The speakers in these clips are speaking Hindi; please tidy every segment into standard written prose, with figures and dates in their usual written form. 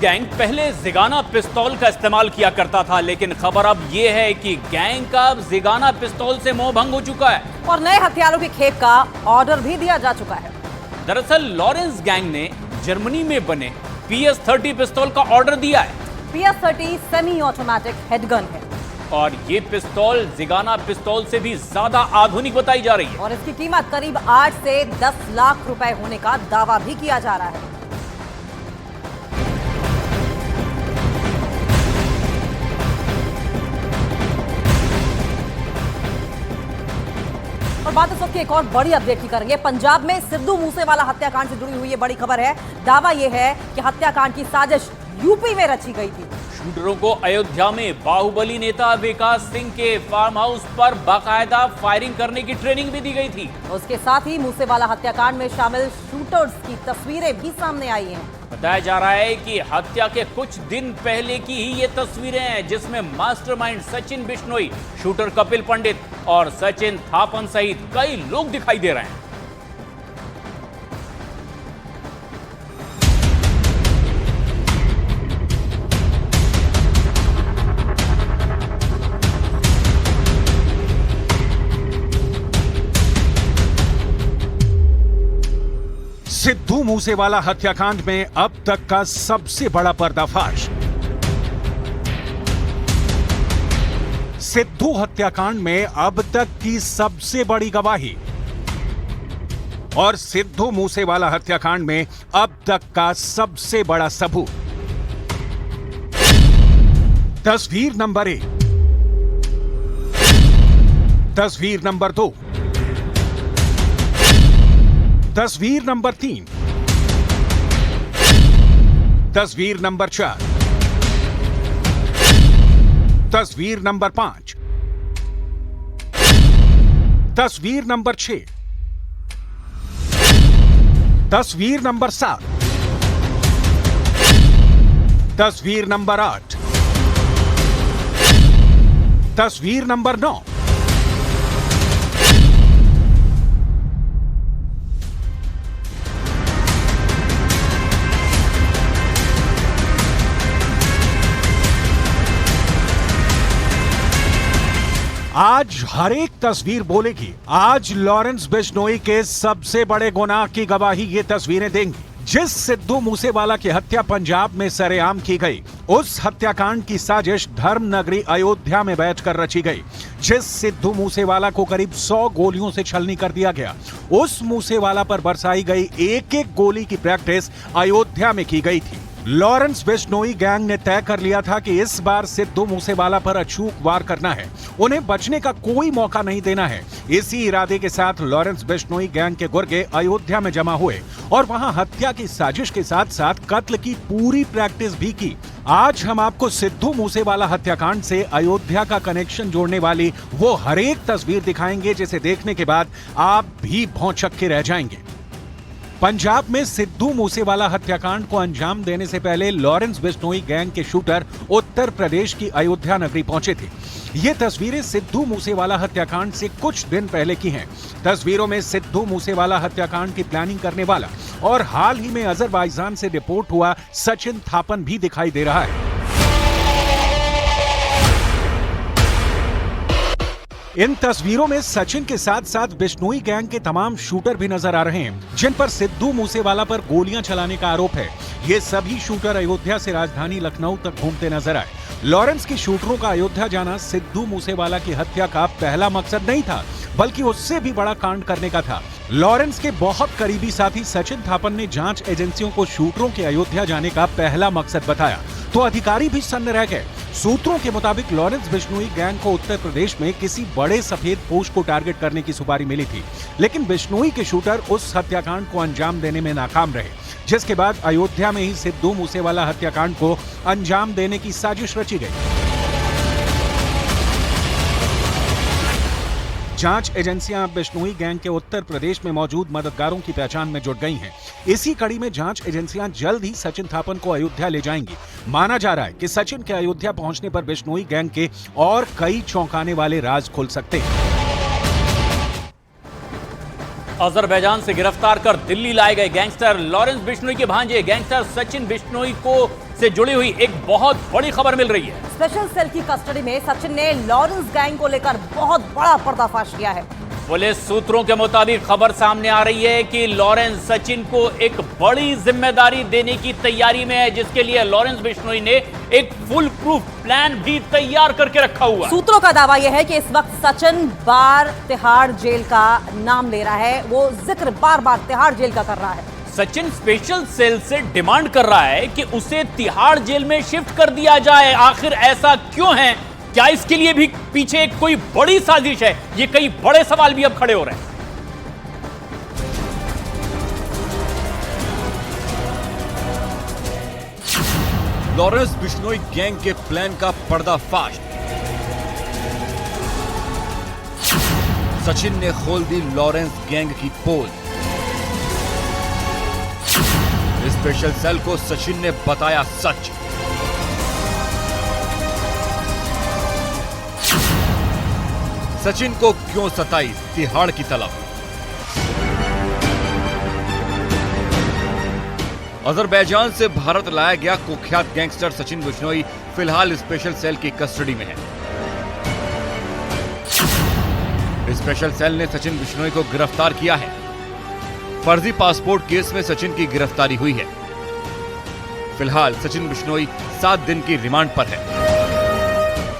गैंग पहले जिगाना पिस्तौल का इस्तेमाल किया करता था, लेकिन खबर अब यह है कि गैंग का जिगाना पिस्तौल से मोह भंग हो चुका है और नए हथियारों की खेप का ऑर्डर भी दिया जा चुका है। दरअसल लॉरेंस गैंग ने जर्मनी में बने PS-30 पिस्तौल का ऑर्डर दिया है। PS-30 सेमी ऑटोमेटिक हेडगन है और ये पिस्तौल जिगाना पिस्तौल से भी ज्यादा आधुनिक बताई जा रही है और इसकी कीमत करीब 8 से 10 लाख रुपए होने का दावा भी किया जा रहा है। और बात इस वक्त की एक और बड़ी अपडेट की करेंगे। पंजाब में सिद्धू मूसेवाला हत्याकांड से जुड़ी हुई ये बड़ी खबर है। दावा यह है कि हत्याकांड की साजिश यूपी में रची गई थी। शूटरों को अयोध्या में बाहुबली नेता विकास सिंह के फार्म हाउस पर बाकायदा फायरिंग करने की ट्रेनिंग भी दी गई थी। उसके साथ ही मूसेवाला हत्याकांड में शामिल शूटर्स की तस्वीरें भी सामने आई हैं। बताया जा रहा है कि हत्या के कुछ दिन पहले की ही ये तस्वीरें हैं, जिसमें मास्टरमाइंड सचिन बिश्नोई, शूटर कपिल पंडित और सचिन थापन सहित कई लोग दिखाई दे रहे हैं। सिद्धू मूसेवाला हत्याकांड में अब तक का सबसे बड़ा पर्दाफाश। सिद्धू हत्याकांड में अब तक की सबसे बड़ी गवाही और सिद्धू मूसेवाला हत्याकांड में अब तक का सबसे बड़ा सबूत। तस्वीर नंबर 1, तस्वीर नंबर 2, तस्वीर नंबर 3, तस्वीर नंबर 4, तस्वीर नंबर 5, तस्वीर नंबर 6, तस्वीर नंबर 7, तस्वीर नंबर 8, तस्वीर नंबर 9, आज हर एक तस्वीर बोलेगी। आज लॉरेंस बिश्नोई के सबसे बड़े गुनाह की गवाही ये तस्वीरें देंगी। जिस सिद्धू मूसेवाला की हत्या पंजाब में सरेआम की गई, उस हत्याकांड की साजिश धर्म नगरी अयोध्या में बैठकर रची गई। जिस सिद्धू मूसेवाला को करीब 100 गोलियों से छलनी कर दिया गया, उस मूसेवाला पर बरसाई गई एक एक गोली की प्रैक्टिस अयोध्या में की गई थी। लॉरेंस बिश्नोई गैंग ने तय कर लिया था कि इस बार सिद्धू मूसेवाला पर अचूक वार करना है, उन्हें बचने का कोई मौका नहीं देना है। इसी इरादे के साथ लॉरेंस बिश्नोई गैंग के गुर्गे अयोध्या में जमा हुए और वहां हत्या की साजिश के साथ साथ कत्ल की पूरी प्रैक्टिस भी की। आज हम आपको सिद्धू मूसेवाला हत्याकांड से अयोध्या का कनेक्शन जोड़ने वाली वो हर एक तस्वीर दिखाएंगे, जिसे देखने के बाद आप भी भौंचक के रह जाएंगे। पंजाब में सिद्धू मूसेवाला हत्याकांड को अंजाम देने से पहले लॉरेंस बिश्नोई गैंग के शूटर उत्तर प्रदेश की अयोध्या नगरी पहुंचे थे। ये तस्वीरें सिद्धू मूसेवाला हत्याकांड से कुछ दिन पहले की हैं। तस्वीरों में सिद्धू मूसेवाला हत्याकांड की प्लानिंग करने वाला और हाल ही में अजरबैजान से डिपोर्ट हुआ सचिन थापन भी दिखाई दे रहा है। इन तस्वीरों में सचिन के साथ साथ बिश्नोई गैंग के तमाम शूटर भी नजर आ रहे हैं, जिन पर सिद्धू मूसेवाला पर गोलियां चलाने का आरोप है। ये सभी शूटर अयोध्या से राजधानी लखनऊ तक घूमते नजर आए। लॉरेंस की शूटरों का अयोध्या जाना सिद्धू मूसेवाला की हत्या का पहला मकसद नहीं था, बल्कि उससे भी बड़ा कांड करने का था। लॉरेंस के बहुत करीबी साथी सचिन थापन ने जांच एजेंसियों को शूटरों के अयोध्या जाने का पहला मकसद बताया, तो अधिकारी भी सन्न रह गए। सूत्रों के मुताबिक लॉरेंस बिश्नोई गैंग को उत्तर प्रदेश में किसी बड़े सफेद पोश को टारगेट करने की सुपारी मिली थी, लेकिन बिश्नोई के शूटर उस हत्याकांड को अंजाम देने में नाकाम रहे, जिसके बाद अयोध्या में ही सिद्धू मूसेवाला हत्याकांड को अंजाम देने की साजिश रची गई। जांच एजेंसियां बिश्नोई गैंग के उत्तर प्रदेश में मौजूद मददगारों की पहचान में जुट गई हैं। इसी कड़ी में जांच एजेंसियां जल्द ही सचिन थापन को अयोध्या ले जाएंगी। माना जा रहा है कि सचिन के अयोध्या पहुंचने पर बिश्नोई गैंग के और कई चौंकाने वाले राज खुल सकते हैं। अजरबैजान से गिरफ्तार कर दिल्ली लाए गए गैंगस्टर लॉरेंस बिश्नोई के भांजे गैंगस्टर सचिन बिश्नोई को से जुड़ी हुई एक बहुत बड़ी खबर मिल रही है। स्पेशल सेल की कस्टडी में सचिन ने लॉरेंस गैंग को लेकर बहुत बड़ा पर्दाफाश किया है। पुलिस सूत्रों के मुताबिक खबर सामने आ रही है कि लॉरेंस सचिन को एक बड़ी जिम्मेदारी देने की तैयारी में है, जिसके लिए लॉरेंस बिश्नोई ने एक फुल प्रूफ प्लान भी तैयार करके रखा हुआ है। सूत्रों का दावा यह है कि इस वक्त सचिन बार तिहाड़ जेल का नाम ले रहा है, वो जिक्र बार बार तिहाड़ जेल का कर रहा है। सचिन स्पेशल सेल से डिमांड कर रहा है कि उसे तिहाड़ जेल में शिफ्ट कर दिया जाए। आखिर ऐसा क्यों है? क्या इसके लिए भी पीछे कोई बड़ी साजिश है? ये कई बड़े सवाल भी अब खड़े हो रहे हैं। लॉरेंस बिश्नोई गैंग के प्लान का पर्दाफाश। सचिन ने खोल दी लॉरेंस गैंग की पोल। स्पेशल सेल को सचिन ने बताया सच। सचिन को क्यों सताई तिहाड़ की तलब? अजरबैजान से भारत लाया गया कुख्यात गैंगस्टर सचिन बिश्नोई फिलहाल स्पेशल सेल की कस्टडी में है। स्पेशल सेल ने सचिन बिश्नोई को गिरफ्तार किया है। फर्जी पासपोर्ट केस में सचिन की गिरफ्तारी हुई है। फिलहाल सचिन बिश्नोई 7 दिन की रिमांड पर है।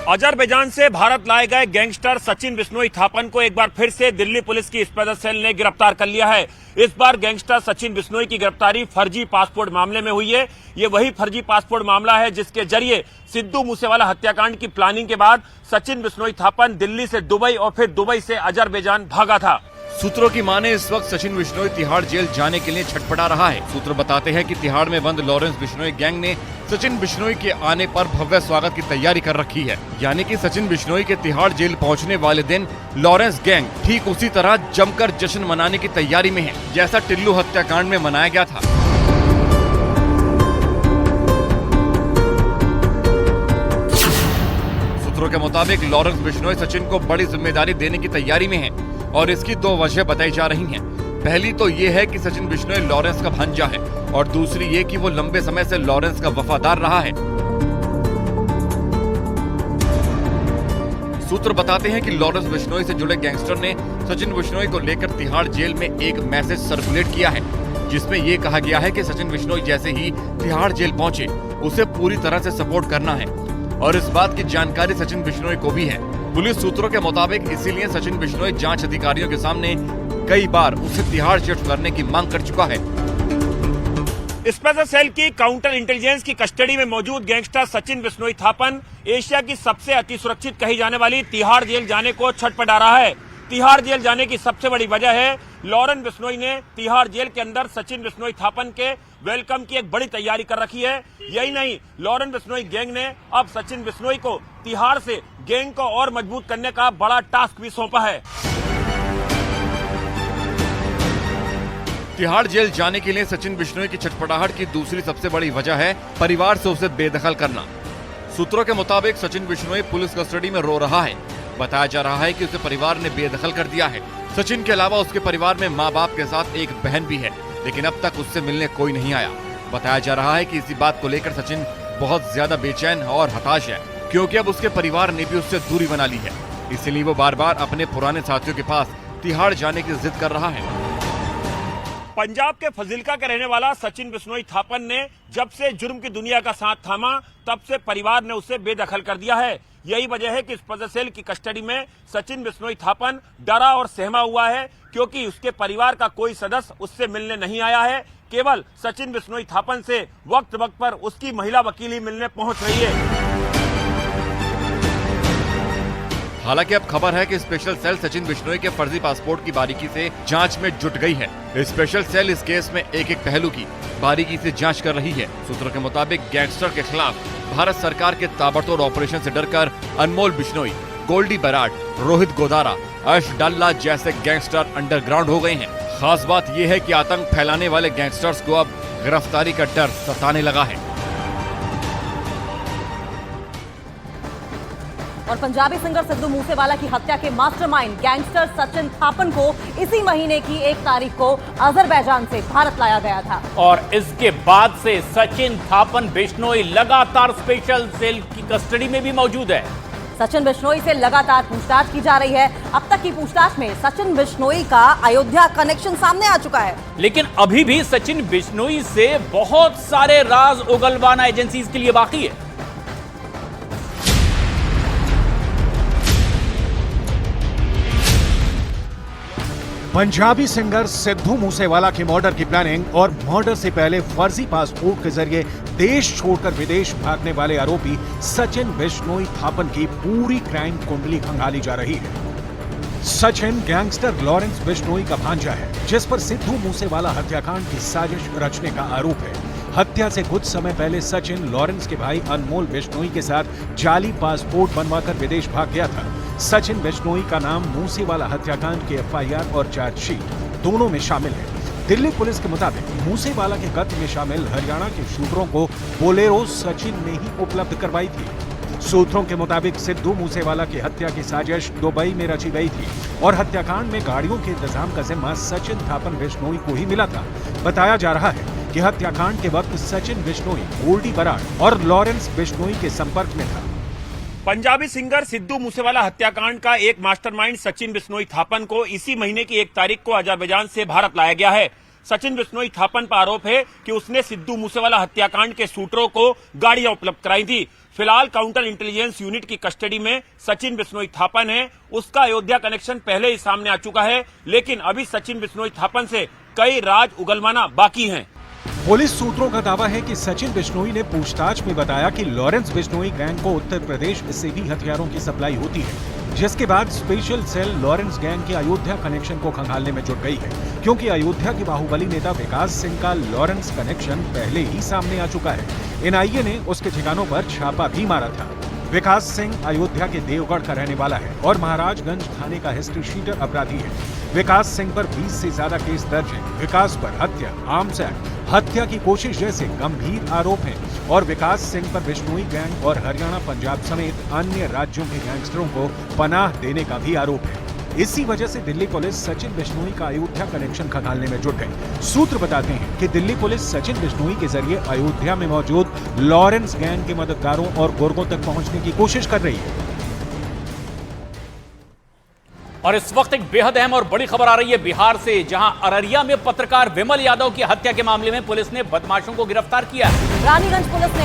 अजरबैजान से भारत लाए गए गैंगस्टर सचिन बिश्नोई थापन को एक बार फिर से दिल्ली पुलिस की स्पेशल सेल ने गिरफ्तार कर लिया है। इस बार गैंगस्टर सचिन बिश्नोई की गिरफ्तारी फर्जी पासपोर्ट मामले में हुई है। ये वही फर्जी पासपोर्ट मामला है जिसके जरिए सिद्धू मूसेवाला हत्याकांड की प्लानिंग के बाद सचिन बिश्नोई थापन दिल्ली से दुबई और फिर दुबई से अजरबैजान भागा था। सूत्रों की माने इस वक्त सचिन बिश्नोई तिहाड़ जेल जाने के लिए छटपटा रहा है। सूत्र बताते हैं कि तिहाड़ में बंद लॉरेंस बिश्नोई गैंग ने सचिन बिश्नोई के आने पर भव्य स्वागत की तैयारी कर रखी है। यानी कि सचिन बिश्नोई के तिहाड़ जेल पहुंचने वाले दिन लॉरेंस गैंग ठीक उसी तरह जमकर जश्न मनाने की तैयारी में है, जैसा टिल्लू हत्याकांड में मनाया गया था। सूत्रों के मुताबिक लॉरेंस बिश्नोई सचिन को बड़ी जिम्मेदारी देने की तैयारी में है और इसकी 2 वजह बताई जा रही हैं। पहली तो ये है कि सचिन बिश्नोई लॉरेंस का भांजा है और दूसरी ये कि वो लंबे समय से लॉरेंस का वफादार रहा है। सूत्र बताते हैं कि लॉरेंस बिश्नोई से जुड़े गैंगस्टर ने सचिन बिश्नोई को लेकर तिहाड़ जेल में एक मैसेज सर्कुलेट किया है, जिसमें ये कहा गया है कि सचिन बिश्नोई जैसे ही तिहाड़ जेल पहुंचे उसे पूरी तरह से सपोर्ट करना है और इस बात की जानकारी सचिन बिश्नोई को भी है। पुलिस सूत्रों के मुताबिक इसीलिए सचिन बिश्नोई जांच अधिकारियों के सामने कई बार उसे तिहाड़ शिफ्ट करने की मांग कर चुका है। स्पेशल सेल की काउंटर इंटेलिजेंस की कस्टडी में मौजूद गैंगस्टर सचिन बिश्नोई थापन एशिया की सबसे अति सुरक्षित कही जाने वाली तिहाड़ जेल जाने को छटपटा रहा है। तिहाड़ जेल जाने की सबसे बड़ी वजह है लॉरेंस बिश्नोई ने तिहाड़ जेल के अंदर सचिन बिश्नोई थापन के वेलकम की एक बड़ी तैयारी कर रखी है। यही नहीं, लॉरेंस बिश्नोई गैंग ने अब सचिन बिश्नोई को तिहाड़ से गैंग को और मजबूत करने का बड़ा टास्क भी सौंपा है। तिहाड़ जेल जाने के लिए सचिन बिश्नोई की छटपटाहट की दूसरी सबसे बड़ी वजह है परिवार से उसे बेदखल करना। सूत्रों के मुताबिक सचिन बिश्नोई पुलिस कस्टडी में रो रहा है। बताया जा रहा है कि उसे परिवार ने बेदखल कर दिया है। सचिन के अलावा उसके परिवार में माँ बाप के साथ एक बहन भी है, लेकिन अब तक उससे मिलने कोई नहीं आया। बताया जा रहा है कि इसी बात को लेकर सचिन बहुत ज्यादा बेचैन और हताश है, क्योंकि अब उसके परिवार ने भी उससे दूरी बना ली है। इसलिए वो बार बार अपने पुराने साथियों के पास तिहाड़ जाने की जिद कर रहा है। पंजाब के फजिल्का के रहने वाला सचिन बिश्नोई थापन ने जब से जुर्म की दुनिया का साथ थामा तब से परिवार ने उसे बेदखल कर दिया है। यही वजह है कि स्पेशल सेल की कस्टडी में सचिन बिश्नोई थापन डरा और सहमा हुआ है, क्योंकि उसके परिवार का कोई सदस्य उससे मिलने नहीं आया है। केवल सचिन बिश्नोई थापन से वक्त वक्त पर उसकी महिला वकील ही मिलने पहुंच रही है। हालांकि अब खबर है कि स्पेशल सेल सचिन बिश्नोई के फर्जी पासपोर्ट की बारीकी से जांच में जुट गई है। स्पेशल सेल इस केस में एक एक पहलू की बारीकी से जांच कर रही है। सूत्रों के मुताबिक गैंगस्टर के खिलाफ भारत सरकार के ताबड़तोड़ ऑपरेशन से डरकर अनमोल बिश्नोई, गोल्डी बराड, रोहित गोदारा, अर्श डल्ला जैसे गैंगस्टर अंडरग्राउंड हो गए हैं। खास बात यह है कि आतंक फैलाने वाले गैंगस्टर्स को अब गिरफ्तारी का डर सताने लगा है। और पंजाबी सिंगर सिद्धू मूसेवाला की हत्या के मास्टरमाइंड गैंगस्टर सचिन थापन को इसी महीने की 1 तारीख को अजरबैजान से भारत लाया गया था। और इसके बाद से सचिन थापन बिश्नोई लगातार स्पेशल सेल की कस्टडी में भी मौजूद है। सचिन बिश्नोई से लगातार पूछताछ की जा रही है। अब तक की पूछताछ में सचिन बिश्नोई का अयोध्या कनेक्शन सामने आ चुका है। लेकिन अभी भी सचिन बिश्नोई से बहुत सारे राज उगलवाना एजेंसीज के लिए बाकी है। पंजाबी सिंगर सिद्धू मूसेवाला के मर्डर की प्लानिंग और मर्डर से पहले फर्जी पासपोर्ट के जरिए देश छोड़कर विदेश भागने वाले आरोपी सचिन बिश्नोई थापन की पूरी क्राइम कुंडली खंगाली जा रही है। सचिन गैंगस्टर लॉरेंस बिश्नोई का भांजा है, जिस पर सिद्धू मूसेवाला हत्याकांड की साजिश रचने का आरोप है। हत्या से कुछ समय पहले सचिन लॉरेंस के भाई अनमोल बिश्नोई के साथ जाली पासपोर्ट बनवाकर विदेश भाग गया था। सचिन बिश्नोई का नाम मूसेवाला हत्याकांड के एफआईआर और चार्जशीट दोनों में शामिल है। दिल्ली पुलिस के मुताबिक मूसेवाला के कत्ल में शामिल हरियाणा के शूटरों को बोलेरो सचिन ने ही उपलब्ध करवाई थी। सूत्रों के मुताबिक सिद्धू मूसेवाला की हत्या की साजिश दुबई में रची गई थी और हत्याकांड में गाड़ियों के इंतजाम का जिम्मा सचिन थापन बिश्नोई को ही मिला था। बताया जा रहा है कि हत्याकांड के वक्त सचिन बिश्नोई गोल्डी बराड़ और लॉरेंस बिश्नोई के संपर्क में था। पंजाबी सिंगर सिद्धू मूसेवाला हत्याकांड का एक मास्टरमाइंड सचिन बिश्नोई थापन को इसी महीने की 1 तारीख को अजरबैजान से भारत लाया गया है। सचिन बिश्नोई थापन पर आरोप है कि उसने सिद्धू मूसेवाला हत्याकांड के शूटरों को गाड़ियां उपलब्ध कराई थी। फिलहाल काउंटर इंटेलिजेंस यूनिट की कस्टडी में सचिन बिश्नोई थापन है। उसका अयोध्या कनेक्शन पहले ही सामने आ चुका है, लेकिन अभी सचिन बिश्नोई थापन से कई राज उगलवाना बाकी हैं। पुलिस सूत्रों का दावा है कि सचिन बिश्नोई ने पूछताछ में बताया कि लॉरेंस बिश्नोई गैंग को उत्तर प्रदेश से भी हथियारों की सप्लाई होती है, जिसके बाद स्पेशल सेल लॉरेंस गैंग के अयोध्या कनेक्शन को खंगालने में जुट गई है, क्योंकि अयोध्या के बाहुबली नेता विकास सिंह का लॉरेंस कनेक्शन पहले ही सामने आ चुका है। एनआईए ने उसके ठिकानों पर छापा भी मारा था। विकास सिंह अयोध्या के देवगढ़ का रहने वाला है और महाराजगंज थाने का हिस्ट्री शीटर अपराधी है। विकास सिंह पर 20 से ज्यादा केस दर्ज है। विकास पर हत्या, आर्म्स एक्ट, हत्या की कोशिश जैसे गंभीर आरोप हैं और विकास सिंह पर बिश्नोई गैंग और हरियाणा, पंजाब समेत अन्य राज्यों के गैंगस्टरों को पनाह देने का भी आरोप है। इसी वजह से दिल्ली पुलिस सचिन बिश्नोई का अयोध्या कनेक्शन खंगालने में जुट गई। सूत्र बताते हैं कि दिल्ली पुलिस सचिन बिश्नोई के जरिए अयोध्या में मौजूद लॉरेंस गैंग के मददगारों और गुर्गों तक पहुंचने की कोशिश कर रही है। और इस वक्त एक बेहद अहम और बड़ी खबर आ रही है बिहार से, जहां अररिया में पत्रकार विमल यादव की हत्या के मामले में पुलिस ने बदमाशों को गिरफ्तार किया। रानीगंज पुलिस ने